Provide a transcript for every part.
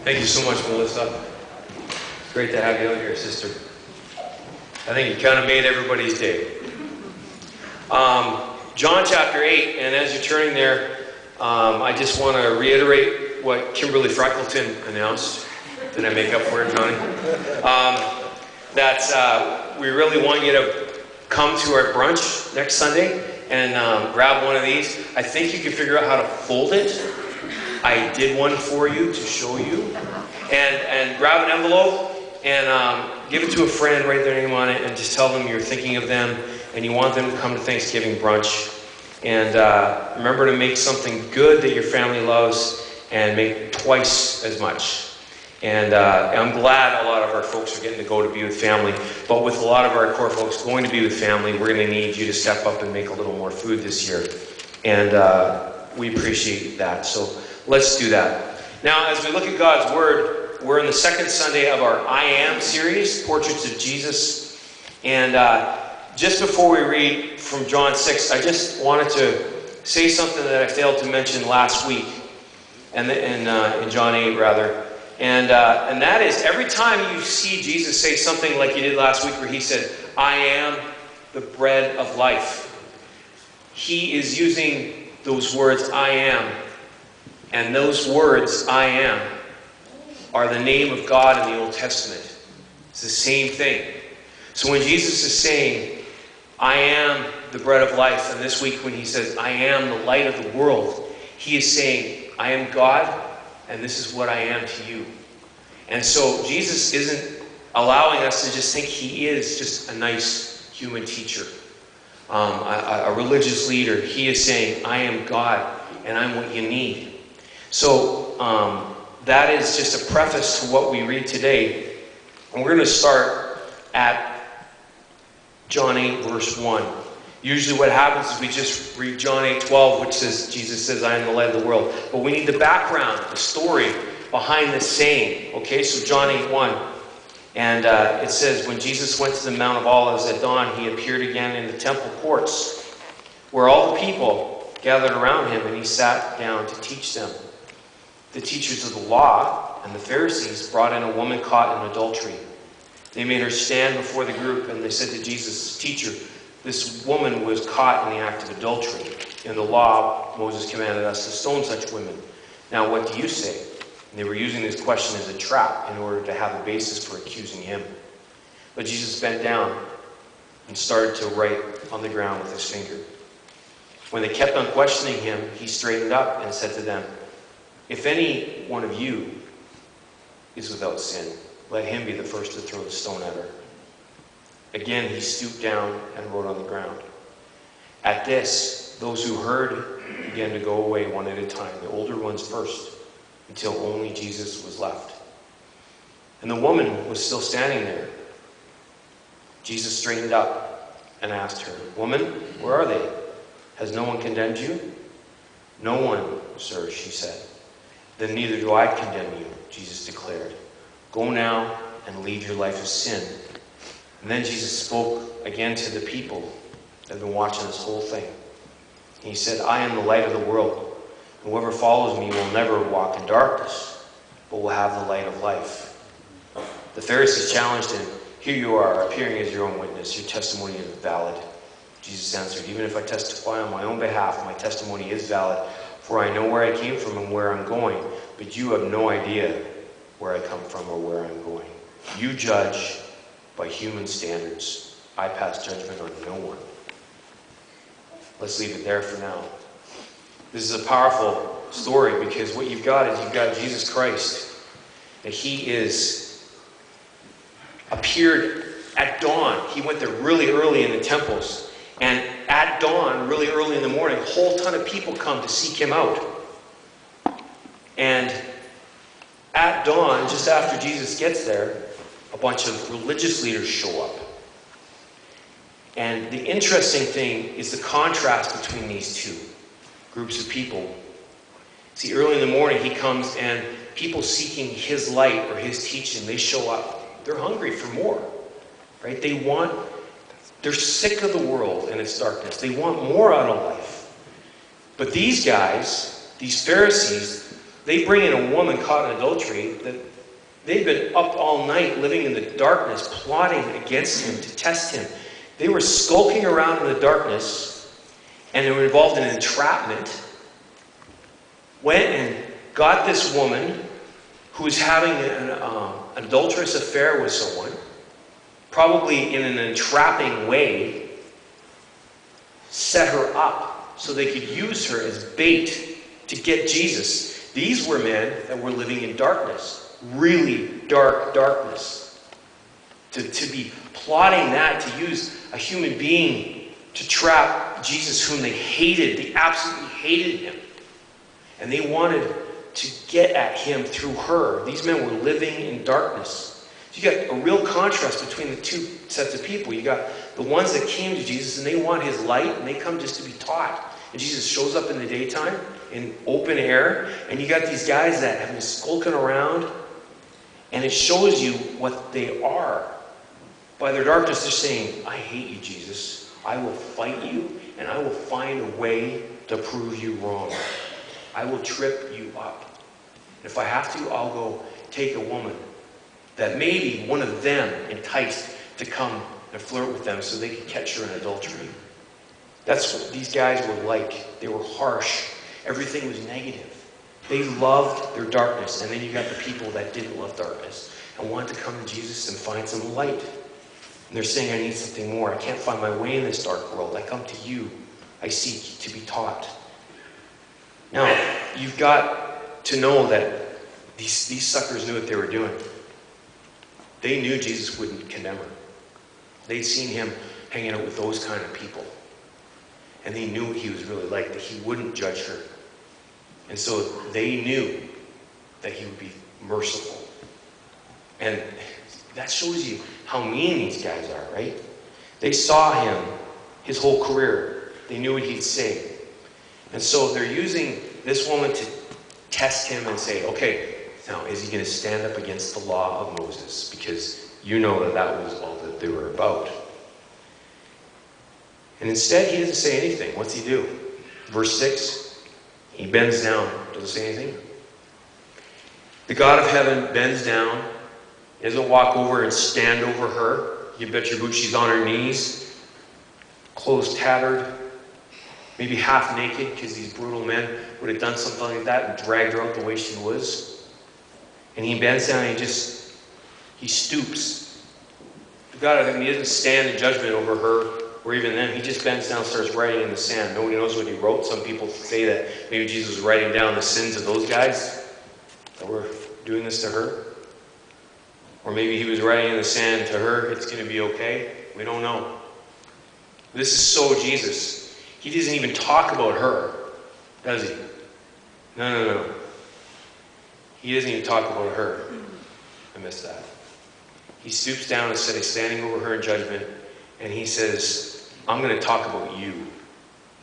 Thank you so much, Melissa. It's great to have you out here, sister. I think you kind of made everybody's day. John chapter 8, and as you're turning there, I just want to reiterate what Kimberly Freckleton announced. Did I make up for it, Johnny? That we really want you to come to our brunch next Sunday and grab one of these. I think you can figure out how to fold it. I did one for you to show you. And grab an envelope and give it to a friend, write their name on it, and just tell them you're thinking of them and you want them to come to Thanksgiving brunch. And remember to make something good that your family loves and make twice as much. And I'm glad a lot of our folks are getting to go to be with family. But with a lot of our core folks going to be with family, we're going to need you to step up and make a little more food this year. And we appreciate that. So let's do that. Now, as we look at God's Word, we're in the second Sunday of our I Am series, Portraits of Jesus. And just before we read from John 6, I just wanted to say something that I failed to mention last week, and in John 8, rather. And that is, every time you see Jesus say something like he did last week where he said, I am the bread of life, he is using those words, I am. And those words, I am, are the name of God in the Old Testament. It's the same thing. So when Jesus is saying, I am the bread of life, and this week when he says, I am the light of the world, he is saying, I am God, and this is what I am to you. And so Jesus isn't allowing us to just think he is just a nice human teacher, a religious leader. He is saying, I am God, and I'm what you need. So that is just a preface to what we read today. And we're going to start at John 8, verse 1. Usually what happens is we just read John 8:12, which says, Jesus says, I am the light of the world. But we need the background, the story behind this saying. Okay, so John 8:1. And it says, when Jesus went to the Mount of Olives at dawn, he appeared again in the temple courts, where all the people gathered around him, and he sat down to teach them. The teachers of the law and the Pharisees brought in a woman caught in adultery. They made her stand before the group, and they said to Jesus, Teacher, this woman was caught in the act of adultery. In the law, Moses commanded us to stone such women. Now what do you say? And they were using this question as a trap in order to have a basis for accusing him. But Jesus bent down and started to write on the ground with his finger. When they kept on questioning him, he straightened up and said to them, if any one of you is without sin, let him be the first to throw the stone at her. Again, he stooped down and wrote on the ground. At this, those who heard began to go away one at a time, the older ones first, until only Jesus was left. And the woman was still standing there. Jesus straightened up and asked her, Woman, where are they? Has no one condemned you? No one, sir, she said. Then neither do I condemn you, Jesus declared. Go now and leave your life of sin. And then Jesus spoke again to the people that had been watching this whole thing. He said, I am the light of the world. Whoever follows me will never walk in darkness, but will have the light of life. The Pharisees challenged him, Here you are, appearing as your own witness. Your testimony is valid. Jesus answered, Even if I testify on my own behalf, my testimony is valid, for I know where I came from and where I'm going, but you have no idea where I come from or where I'm going. You judge by human standards. I pass judgment on no one. Let's leave it there for now. This is a powerful story because what you've got is you've got Jesus Christ. And he is appeared at dawn. He went there really early in the temples. And at dawn, really early in the morning, a whole ton of people come to seek him out. And at dawn, just after Jesus gets there, a bunch of religious leaders show up. And the interesting thing is the contrast between these two groups of people. See, early in the morning, he comes and people seeking his light or his teaching, they show up. They're hungry for more, right? They're sick of the world and its darkness. They want more out of life. But these guys, these Pharisees, They bring in a woman caught in adultery that they've been up all night living in the darkness, plotting against him to test him. They were skulking around in the darkness, and they were involved in entrapment. Went and got this woman who was having an adulterous affair with someone, probably in an entrapping way, set her up so they could use her as bait to get Jesus. These were men that were living in darkness, really dark darkness. To be plotting that, to use a human being to trap Jesus, whom they hated. They absolutely hated him. And they wanted to get at him through her. These men were living in darkness. So you got a real contrast between the two sets of people. You got the ones that came to Jesus and they want his light and they come just to be taught. And Jesus shows up in the daytime, in open air. And you got these guys that have been skulking around. And it shows you what they are. By their darkness, they're saying, I hate you, Jesus. I will fight you, and I will find a way to prove you wrong. I will trip you up. If I have to, I'll go take a woman that maybe one of them enticed to come and flirt with them so they could catch her in adultery. That's what these guys were like. They were harsh. Everything was negative. They loved their darkness. And then you got the people that didn't love darkness and wanted to come to Jesus and find some light. And they're saying, I need something more. I can't find my way in this dark world. I come to you. I seek to be taught. Now, you've got to know that these suckers knew what they were doing. They knew Jesus wouldn't condemn her. They'd seen him hanging out with those kind of people. And they knew what he was really like, that he wouldn't judge her. And so they knew that he would be merciful. And that shows you how mean these guys are, right? They saw him his whole career. They knew what he'd say. And so they're using this woman to test him and say, okay, now is he going to stand up against the law of Moses? Because you know that that was all that they were about. And instead, he doesn't say anything. What's he do? Verse 6, he bends down. Doesn't say anything. The God of heaven bends down. He doesn't walk over and stand over her. You bet your boot she's on her knees, clothes tattered, maybe half naked, because these brutal men would have done something like that and dragged her out the way she was. And he bends down and he stoops. The God of heaven, he doesn't stand in judgment over her or even them. He just bends down and starts writing in the sand. Nobody knows what he wrote. Some people say that maybe Jesus was writing down the sins of those guys that were doing this to her. Or maybe he was writing in the sand to her, it's going to be okay. We don't know. This is so Jesus. He doesn't even talk about her, does he? No. He doesn't even talk about her. I missed that. He stoops down instead of standing over her in judgment, and he says, I'm going to talk about you,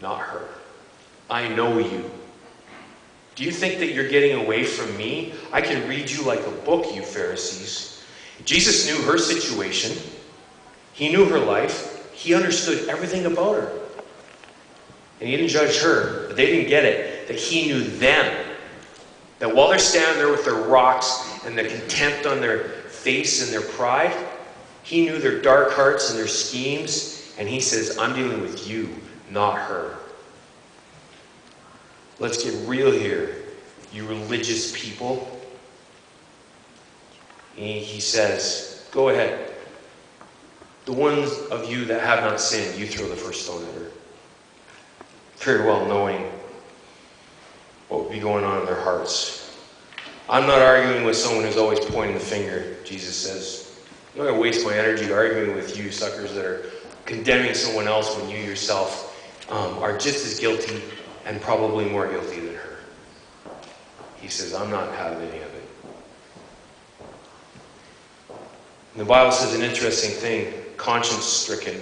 not her. I know you. Do you think that you're getting away from me? I can read you like a book, you Pharisees. Jesus knew her situation. He knew her life. He understood everything about her. And he didn't judge her, but they didn't get it, that he knew them. That while they're standing there with their rocks and the contempt on their face and their pride, he knew their dark hearts and their schemes, and he says, I'm dealing with you, not her. Let's get real here, you religious people. He says, go ahead. The ones of you that have not sinned, you throw the first stone at her. Very well knowing what would be going on in their hearts. I'm not arguing with someone who's always pointing the finger, Jesus says. I'm not going to waste my energy arguing with you suckers that are condemning someone else when you yourself are just as guilty and probably more guilty than her. He says, I'm not having any of it. And the Bible says an interesting thing, conscience-stricken.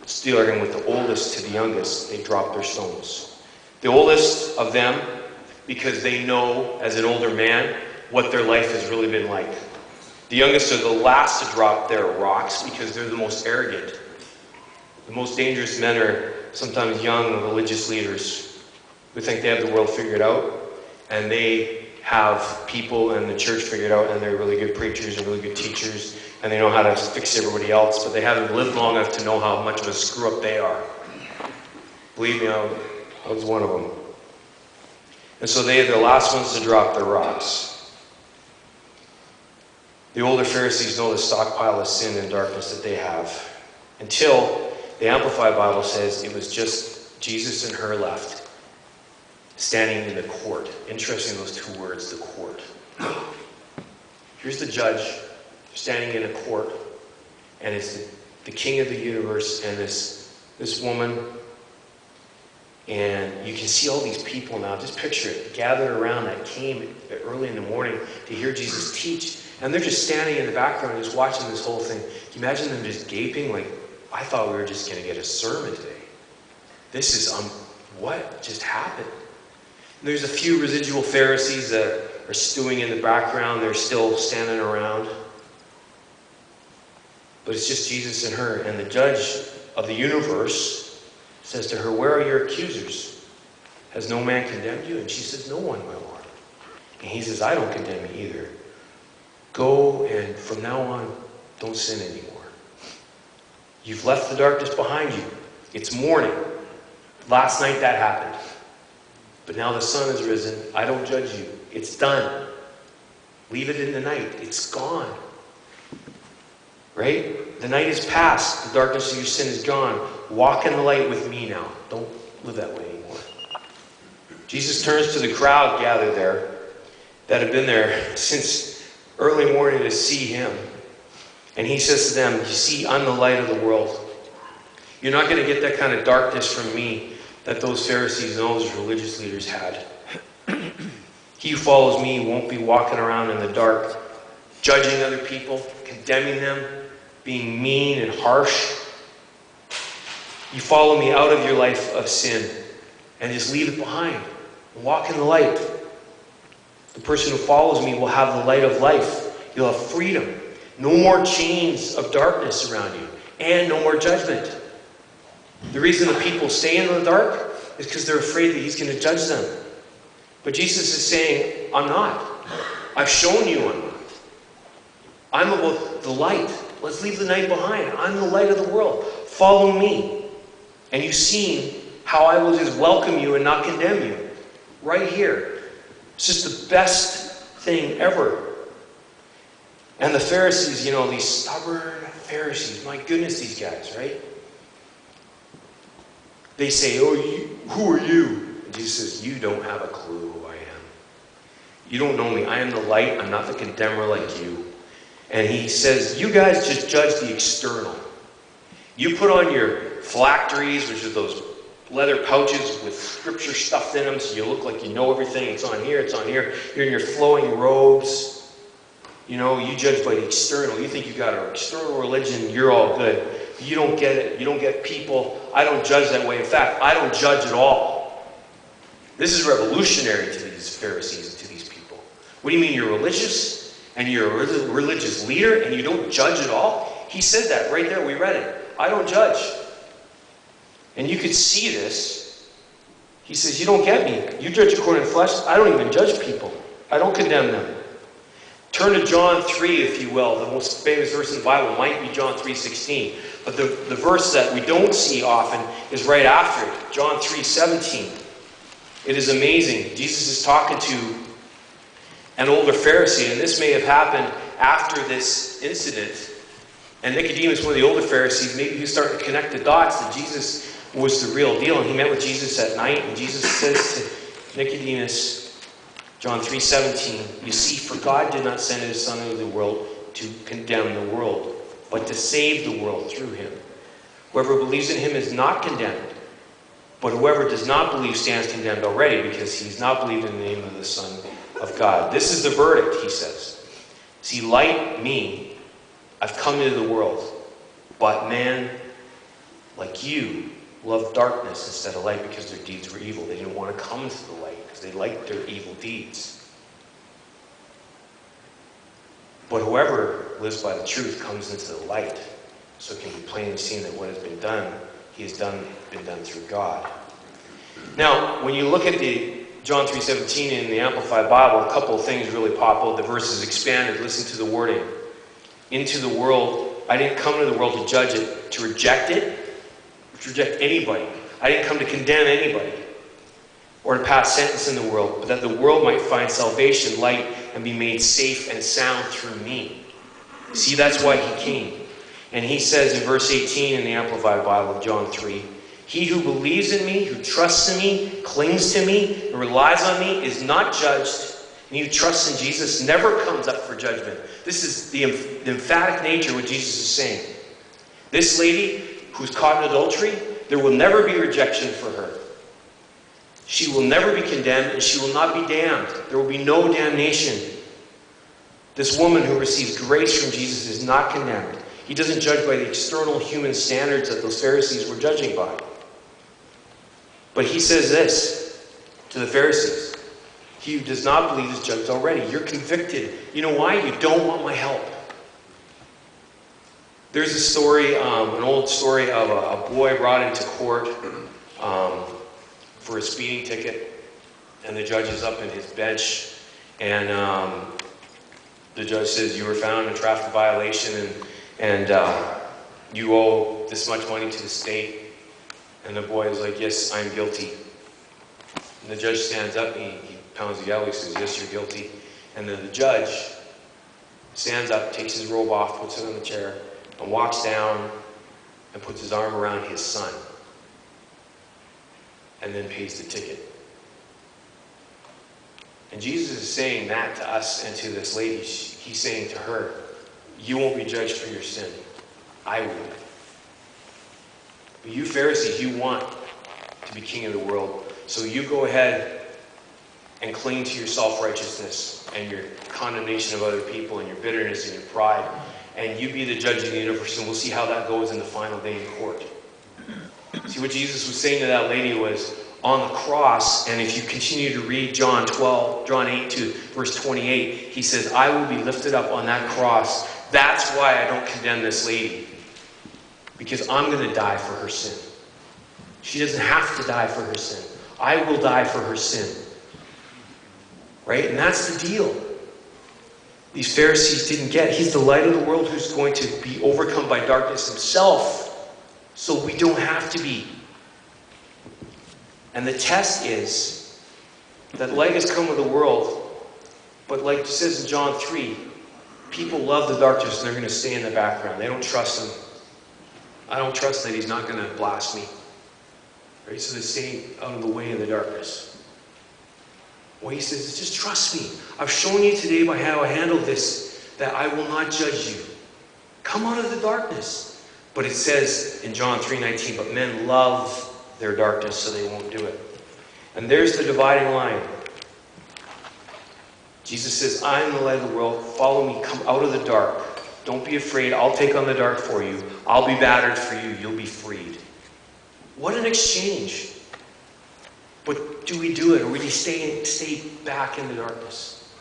Still arguing with the oldest to the youngest, they drop their stones. The oldest of them, because they know as an older man what their life has really been like. The youngest are the last to drop their rocks because they're the most arrogant. The most dangerous men are sometimes young religious leaders who think they have the world figured out. and they have people in the church figured out, and they're really good preachers and really good teachers, and they know how to fix everybody else, but they haven't lived long enough to know how much of a screw-up they are. Believe me, I was one of them. And so they're the last ones to drop their rocks. The older Pharisees know the stockpile of sin and darkness that they have. Until the Amplified Bible says it was just Jesus and her left, standing in the court. Interesting, those two words, the court. Here's the judge standing in a court, and it's the king of the universe and this woman. And you can see all these people now, just picture it, gathered around that came early in the morning to hear Jesus teach. And they're just standing in the background, just watching this whole thing. Can you imagine them just gaping like, I thought we were just going to get a sermon today. This is, what just happened? And there's a few residual Pharisees that are stewing in the background. They're still standing around. But it's just Jesus and her. And the judge of the universe says to her, where are your accusers? Has no man condemned you? And she says, no one, my Lord. And he says, I don't condemn you either. Go, and from now on, don't sin anymore. You've left the darkness behind you. It's morning. Last night that happened. But now the sun has risen. I don't judge you. It's done. Leave it in the night. It's gone. Right? The night is past. The darkness of your sin is gone. Walk in the light with me now. Don't live that way anymore. Jesus turns to the crowd gathered there that have been there since early morning to see him. And he says to them, you see, I'm the light of the world. You're not going to get that kind of darkness from me that those Pharisees and all those religious leaders had. He who follows me won't be walking around in the dark, judging other people, condemning them, being mean and harsh. You follow me out of your life of sin and just leave it behind. Walk in the light. The person who follows me will have the light of life. You'll have freedom. No more chains of darkness around you, and no more judgment. The reason the people stay in the dark is because they're afraid that he's going to judge them. But Jesus is saying, I'm not. I've shown you I'm not. I'm about the light. Let's leave the night behind. I'm the light of the world. Follow me. And you've seen how I will just welcome you and not condemn you. Right here. It's just the best thing ever. And the Pharisees, these stubborn Pharisees, my goodness, these guys, right? They say, who are you? And Jesus says, you don't have a clue who I am. You don't know me. I am the light. I'm not the condemner like you. And he says, you guys just judge the external. You put on your phylacteries, which are those leather pouches with scripture stuffed in them, so you look like you know everything. It's on here, it's on here. You're in your flowing robes. You judge by the external. You think you got an external religion, you're all good. You don't get it. You don't get people. I don't judge that way. In fact, I don't judge at all. This is revolutionary to these Pharisees and to these people. What do you mean you're religious and you're a religious leader and you don't judge at all? He said that right there. We read it. I don't judge. And you could see this. He says, you don't get me. You judge according to the flesh. I don't even judge people. I don't condemn them. Turn to John 3, if you will. The most famous verse in the Bible might be John 3:16. But the verse that we don't see often is right after it. John 3:17. It is amazing. Jesus is talking to an older Pharisee, and this may have happened after this incident. And Nicodemus, one of the older Pharisees, maybe he was starting to connect the dots that Jesus was the real deal. And he met with Jesus at night, and Jesus says to Nicodemus, John 3:17, you see, for God did not send his Son into the world to condemn the world, but to save the world through him. Whoever believes in him is not condemned, but whoever does not believe stands condemned already, because he's not believed in the name of the Son of God. This is the verdict, he says. See, like me, I've come into the world, but man, like you, loved darkness instead of light because their deeds were evil. They didn't want to come to the light because they liked their evil deeds. But whoever lives by the truth comes into the light, so it can be plainly seen that what has been done, been done through God. Now, when you look at the John 3:17 in the Amplified Bible, a couple of things really pop out. The verse is expanded. Listen to the wording. Into the world, I didn't come to the world to judge it, to reject it, to reject anybody. I didn't come to condemn anybody or to pass sentence in the world, but that the world might find salvation, light, and be made safe and sound through me. See, that's why he came. And he says in verse 18 in the Amplified Bible of John 3, he who believes in me, who trusts in me, clings to me, and relies on me is not judged. And he who trusts in Jesus never comes up for judgment. This is the emphatic nature of what Jesus is saying. This lady who's caught in adultery, there will never be rejection for her. She will never be condemned, and she will not be damned. There will be no damnation. This woman who receives grace from Jesus is not condemned. He doesn't judge by the external human standards that those Pharisees were judging by. But he says this to the Pharisees. He who does not believe is judged already. You're convicted. You know why? You don't want my help. There's a story, an old story of a boy brought into court for a speeding ticket. And the judge is up in his bench. And the judge says, you were found in a traffic violation and you owe this much money to the state. And the boy is like, yes, I'm guilty. And the judge stands up and he pounds the gavel. He says, yes, you're guilty. And then the judge stands up, takes his robe off, puts it on the chair, and walks down and puts his arm around his son. And then pays the ticket. And Jesus is saying that to us and to this lady. He's saying to her, you won't be judged for your sin. I will. But you Pharisees, you want to be king of the world. So you go ahead and cling to your self-righteousness and your condemnation of other people and your bitterness and your pride. And you be the judge of the universe, and we'll see how that goes in the final day in court. See, what Jesus was saying to that lady was, on the cross, and if you continue to read John 8 to verse 28, he says, I will be lifted up on that cross. That's why I don't condemn this lady. Because I'm going to die for her sin. She doesn't have to die for her sin. I will die for her sin. Right? And that's the deal. These Pharisees didn't get. He's the light of the world who's going to be overcome by darkness himself. So we don't have to be. And the test is that light has come to the world, but like it says in John 3, people love the darkness and they're going to stay in the background. They don't trust him. I don't trust that he's not going to blast me. Right? So they stay out of the way of the darkness. Well, he says, just trust me. I've shown you today by how I handled this, that I will not judge you. Come out of the darkness. But it says in John 3:19, but men love their darkness, so they won't do it. And there's the dividing line. Jesus says, I am the light of the world. Follow me. Come out of the dark. Don't be afraid. I'll take on the dark for you. I'll be battered for you. You'll be freed. What an exchange. But do we do it, or do we stay back in the darkness?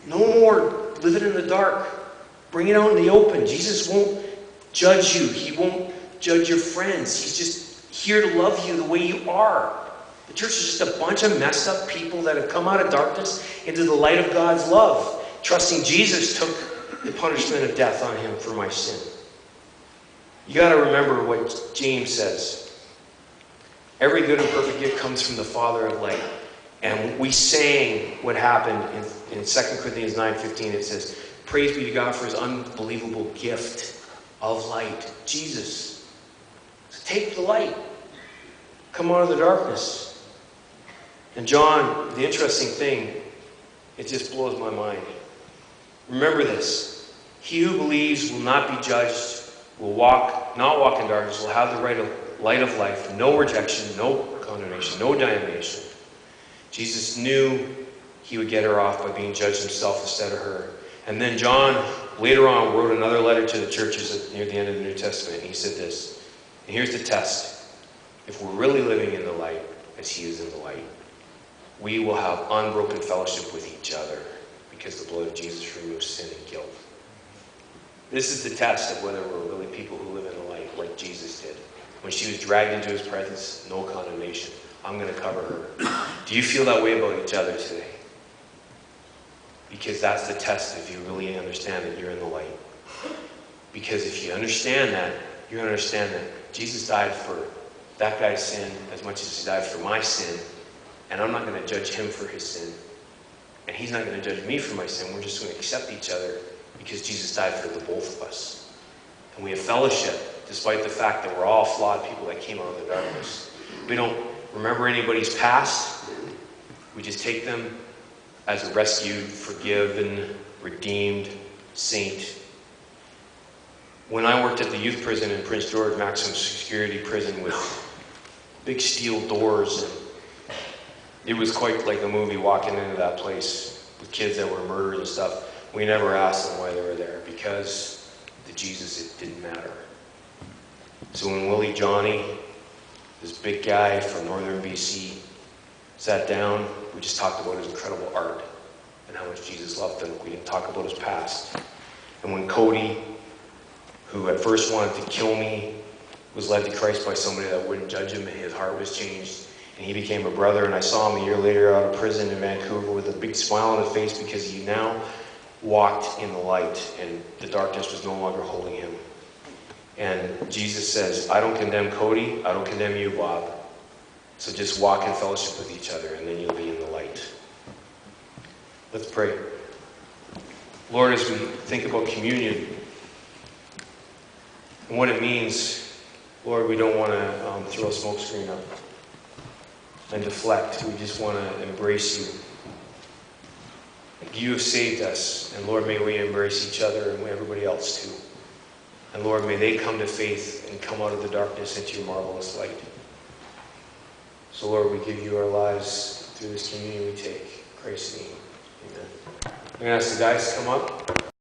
No more living in the dark. Bring it out in the open. Jesus won't judge you. He won't judge your friends. He's just here to love you the way you are. The church is just a bunch of messed up people that have come out of darkness into the light of God's love. Trusting Jesus took the punishment of death on him for my sin. You got to remember what James says. Every good and perfect gift comes from the Father of light. And we sang what happened in 2 Corinthians 9:15. It says, praise be to God for his unbelievable gift of light. Jesus. So take the light. Come out of the darkness. And John, the interesting thing, it just blows my mind. Remember this. He who believes will not be judged, will not walk in darkness, will have the light of life, no rejection, no condemnation, no damnation. Jesus knew he would get her off by being judged himself instead of her. And then John, later on, wrote another letter to the churches near the end of the New Testament. He said this, and here's the test. If we're really living in the light, as he is in the light, we will have unbroken fellowship with each other because the blood of Jesus removes sin and guilt. This is the test of whether we're really people who live in the light like Jesus did. When she was dragged into his presence, no condemnation. I'm going to cover her. Do you feel that way about each other today? Because that's the test if you really understand that you're in the light. Because if you understand that, you're going to understand that Jesus died for that guy's sin as much as he died for my sin. And I'm not going to judge him for his sin. And he's not going to judge me for my sin. We're just going to accept each other because Jesus died for the both of us. And we have fellowship despite the fact that we're all flawed people that came out of the darkness. We don't remember anybody's past. We just take them as a rescued, forgiven, redeemed saint. When I worked at the youth prison in Prince George, maximum security prison with big steel doors, and it was quite like a movie walking into that place with kids that were murdered and stuff. We never asked them why they were there, because to Jesus it didn't matter. So when Willie Johnny, this big guy from northern BC, sat down, we just talked about his incredible art and how much Jesus loved him. We didn't talk about his past. And when Cody, who at first wanted to kill me, was led to Christ by somebody that wouldn't judge him, and his heart was changed, and he became a brother. And I saw him a year later out of prison in Vancouver with a big smile on his face because he now walked in the light and the darkness was no longer holding him. And Jesus says, I don't condemn Cody, I don't condemn you, Bob. So just walk in fellowship with each other and then you'll be in the light. Let's pray. Lord, as we think about communion and what it means, Lord, we don't want to throw a smoke screen up and deflect. We just want to embrace you. You have saved us, and Lord, may we embrace each other and everybody else too. And Lord, may they come to faith and come out of the darkness into your marvelous light. So Lord, we give you our lives through this communion we take. In Christ's name, amen. I'm going to ask the guys to come up.